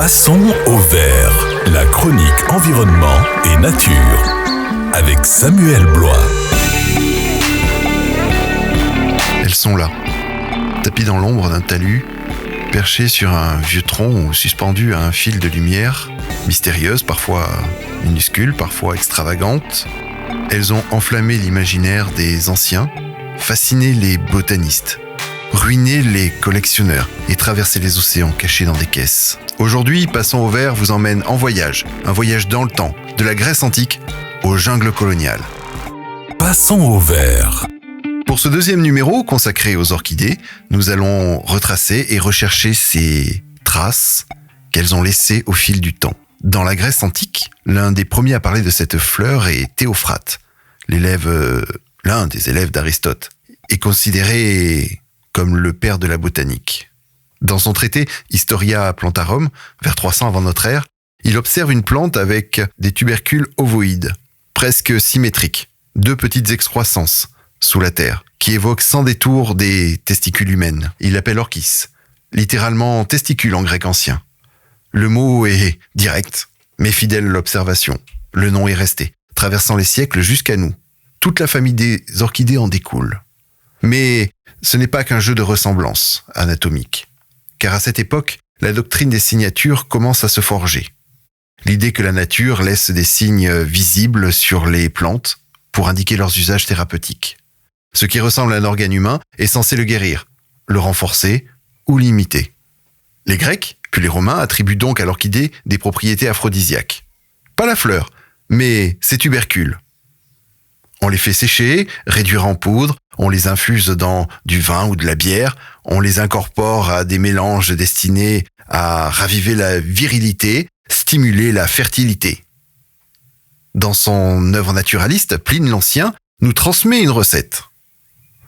Passons au vert, la chronique environnement et nature, avec Samuel Blois. Elles sont là, tapies dans l'ombre d'un talus, perchées sur un vieux tronc ou suspendues à un fil de lumière, mystérieuses, parfois minuscules, parfois extravagantes. Elles ont enflammé l'imaginaire des anciens, fasciné les botanistes, ruiné les collectionneurs et traversé les océans cachés dans des caisses. Aujourd'hui, Passons au vert vous emmène en voyage, un voyage dans le temps, de la Grèce antique aux jungles coloniales. Passons au vert. Pour ce deuxième numéro consacré aux orchidées, nous allons retracer et rechercher ces traces qu'elles ont laissées au fil du temps. Dans la Grèce antique, l'un des premiers à parler de cette fleur est Théophrate, l'un des élèves d'Aristote, est considéré comme le père de la botanique. Dans son traité Historia Plantarum, vers 300 avant notre ère, il observe une plante avec des tubercules ovoïdes, presque symétriques, deux petites excroissances sous la terre, qui évoquent sans détour des testicules humaines. Il l'appelle orchis, littéralement testicule en grec ancien. Le mot est direct, mais fidèle à l'observation. Le nom est resté, traversant les siècles jusqu'à nous. Toute la famille des orchidées en découle. Mais ce n'est pas qu'un jeu de ressemblance anatomique, car à cette époque, la doctrine des signatures commence à se forger. L'idée que la nature laisse des signes visibles sur les plantes pour indiquer leurs usages thérapeutiques. Ce qui ressemble à un organe humain est censé le guérir, le renforcer ou l'imiter. Les Grecs, puis les Romains, attribuent donc à l'orchidée des propriétés aphrodisiaques. Pas la fleur, mais ses tubercules. On les fait sécher, réduire en poudre, on les infuse dans du vin ou de la bière, on les incorpore à des mélanges destinés à raviver la virilité, stimuler la fertilité. Dans son œuvre naturaliste, Pline l'Ancien nous transmet une recette.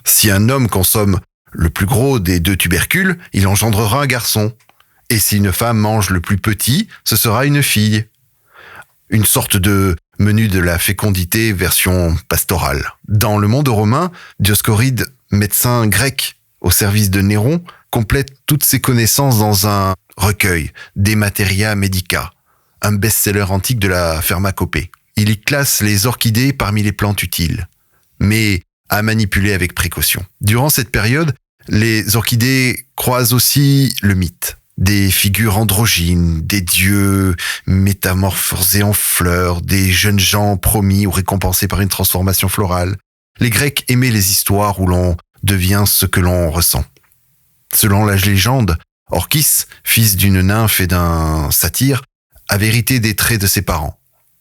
Si un homme consomme le plus gros des deux tubercules, il engendrera un garçon. Et si une femme mange le plus petit, ce sera une fille. Une sorte de menu de la fécondité version pastorale. Dans le monde romain, Dioscoride, médecin grec au service de Néron, complète toutes ses connaissances dans un recueil, De Materia Medica, un best-seller antique de la pharmacopée. Il y classe les orchidées parmi les plantes utiles, mais à manipuler avec précaution. Durant cette période, les orchidées croisent aussi le mythe. Des figures androgynes, des dieux métamorphosés en fleurs, des jeunes gens promis ou récompensés par une transformation florale. Les Grecs aimaient les histoires où l'on devient ce que l'on ressent. Selon la légende, Orchis, fils d'une nymphe et d'un satyre, avait hérité des traits de ses parents,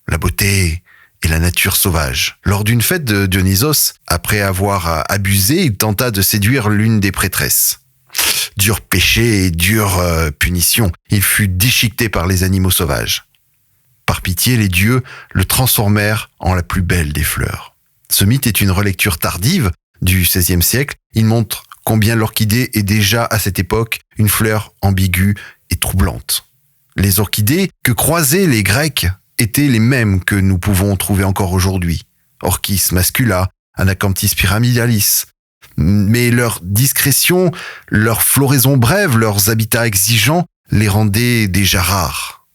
la beauté et la nature sauvage. Lors d'une fête de Dionysos, après avoir abusé, il tenta de séduire l'une des prêtresses. Dur péché et dure punition, il fut déchiqueté par les animaux sauvages. Par pitié, les dieux le transformèrent en la plus belle des fleurs. Ce mythe est une relecture tardive du XVIe siècle. Il montre combien l'orchidée est déjà à cette époque une fleur ambiguë et troublante. Les orchidées que croisaient les Grecs étaient les mêmes que nous pouvons trouver encore aujourd'hui. Orchis mascula, Anacanthis pyramidalis. Mais leur discrétion, leur floraison brève, leurs habitats exigeants les rendaient déjà rares.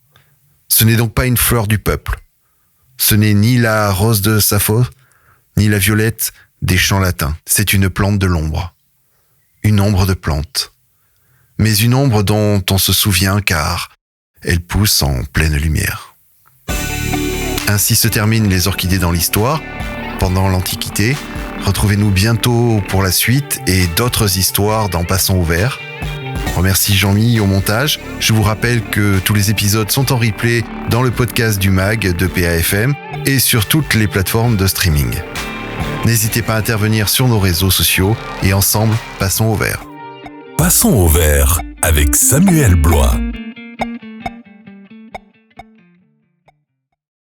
Ce n'est donc pas une fleur du peuple. Ce n'est ni la rose de Sappho, ni la violette des champs latins. C'est une plante de l'ombre. Une ombre de plante. Mais une ombre dont on se souvient car elle pousse en pleine lumière. Ainsi se terminent les orchidées dans l'histoire, pendant l'Antiquité. Retrouvez-nous bientôt pour la suite et d'autres histoires dans Passons au vert. Remercie Jean-Mi au montage. Je vous rappelle que tous les épisodes sont en replay dans le podcast du MAG de PAFM et sur toutes les plateformes de streaming. N'hésitez pas à intervenir sur nos réseaux sociaux et ensemble, passons au vert. Passons au vert avec Samuel Blois.